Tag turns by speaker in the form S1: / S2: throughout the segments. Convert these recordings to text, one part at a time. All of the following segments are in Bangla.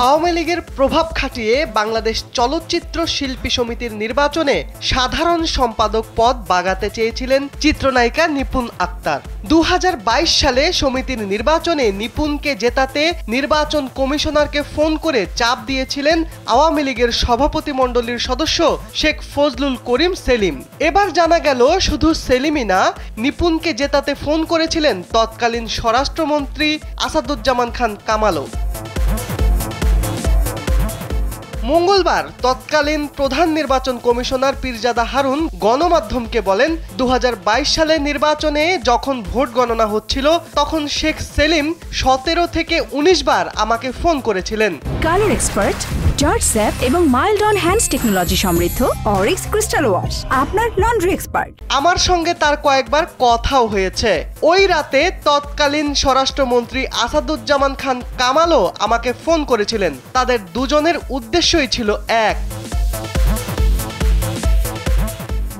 S1: আওয়ামী লীগের প্রভাব খাটিয়ে বাংলাদেশ চলচ্চিত্র শিল্পী সমিতির নির্বাচনে সাধারণ সম্পাদক পদ বাগাতে চেয়েছিলেন চিত্রনায়িকা নিপুণ আক্তার। 2022 সালে সমিতির নির্বাচনে নিপুণকে জেতাতে নির্বাচন কমিশনারকে ফোন করে চাপ দিয়েছিলেন আওয়ামী লীগের সভাপতিমণ্ডলীর সদস্য শেখ ফজলুল করিম সেলিম। এবার জানা গেল শুধু সেলিমই না, নিপুণকে জেতাতে ফোন করেছিলেন তৎকালীন স্বরাষ্ট্রমন্ত্রী আসাদুজ্জামান খান কামালও। মঙ্গলবার তৎকালীন প্রধান নির্বাচন কমিশনার পীরজাদা হারুন গণমাধ্যমকে বলেন, 2022 সালের নির্বাচনে যখন ভোট গণনা হচ্ছিল তখন শেখ সেলিম 17 থেকে 19 বার আমাকে ফোন করেছিলেন।
S2: কালার এক্সপার্ট, জর্জ স্যাপ এবং মাইল্ড অন হ্যান্ডস টেকনোলজি সমৃদ্ধ অরিক্স ক্রিস্টাল ওয়াশ আপনার লন্ড্রি এক্সপার্ট।
S1: আমার সঙ্গে তার কয়েকবার কথাও হয়েছে। ওই রাতে তৎকালীন স্বরাষ্ট্রমন্ত্রী আসাদুজ্জামান খান কামালও আমাকে ফোন করেছিলেন। তাদের দুজনের উদ্দেশ্যই ছিল এক।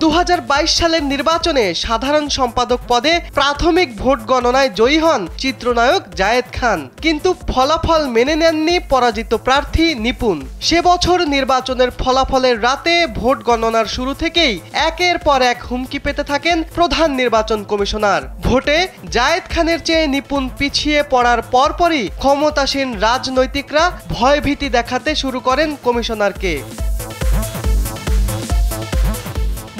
S1: 2022 সালের নির্বাচনে সাধারণ সম্পাদক পদে প্রাথমিক ভোট গণনায় জয়ী হন চিত্রনায়ক জায়েদ খান, কিন্তু ফলাফল মেনে নেননি পরাজিত প্রার্থী নিপুণ। সে বছর নির্বাচনের ফলাফলের রাতে ভোট গণনার শুরু থেকেই একের পর এক হুমকি পেতে থাকেন প্রধান নির্বাচন কমিশনার। ভোটে জায়েদ খানের চেয়ে নিপুণ পিছিয়ে পড়ার পরপরই ক্ষমতাসীন রাজনৈতিকরা ভয়ভীতি দেখাতে শুরু করেন কমিশনারকে।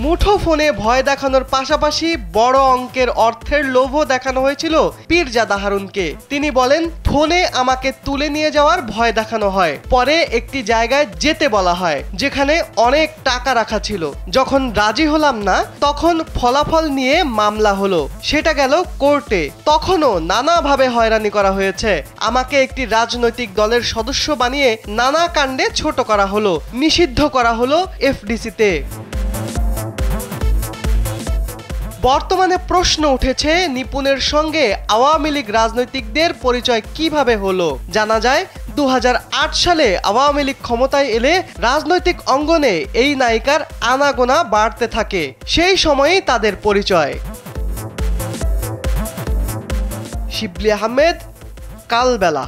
S1: মুঠো ফোনে ভয় দেখানোর পাশাপাশি বড় অঙ্কের অর্থের লোভও দেখানো হয়েছিল পীরজাদা হারুনকে। তিনি বলেন, ফোনে আমাকে তুলে নিয়ে যাওয়ার ভয় দেখানো হয়, পরে একটি জায়গায় যেতে বলা হয় যেখানে অনেক টাকা রাখা ছিল। যখন রাজি হলাম না তখন ফলাফল নিয়ে মামলা হলো, সেটা গেল কোর্টে। তখনও নানাভাবে হয়রানি করা হয়েছে। আমাকে একটি রাজনৈতিক দলের সদস্য বানিয়ে নানা কাণ্ডে ছোট করা হলো, নিষিদ্ধ করা হলো এফডিসিতে। বর্তমানে প্রশ্ন উঠেছে, নিপুণের সঙ্গে আওয়ামী লীগ রাজনৈতিকদের পরিচয় কিভাবে হলো। জানা যায় 2008 সালে আওয়ামী লীগ ক্ষমতায় এলে রাজনৈতিক অঙ্গনে এই নায়িকার আনাগোনা বাড়তে থাকে। সেই সময়েই তাদের পরিচয়। শিবলি আহমেদ, কালবেলা।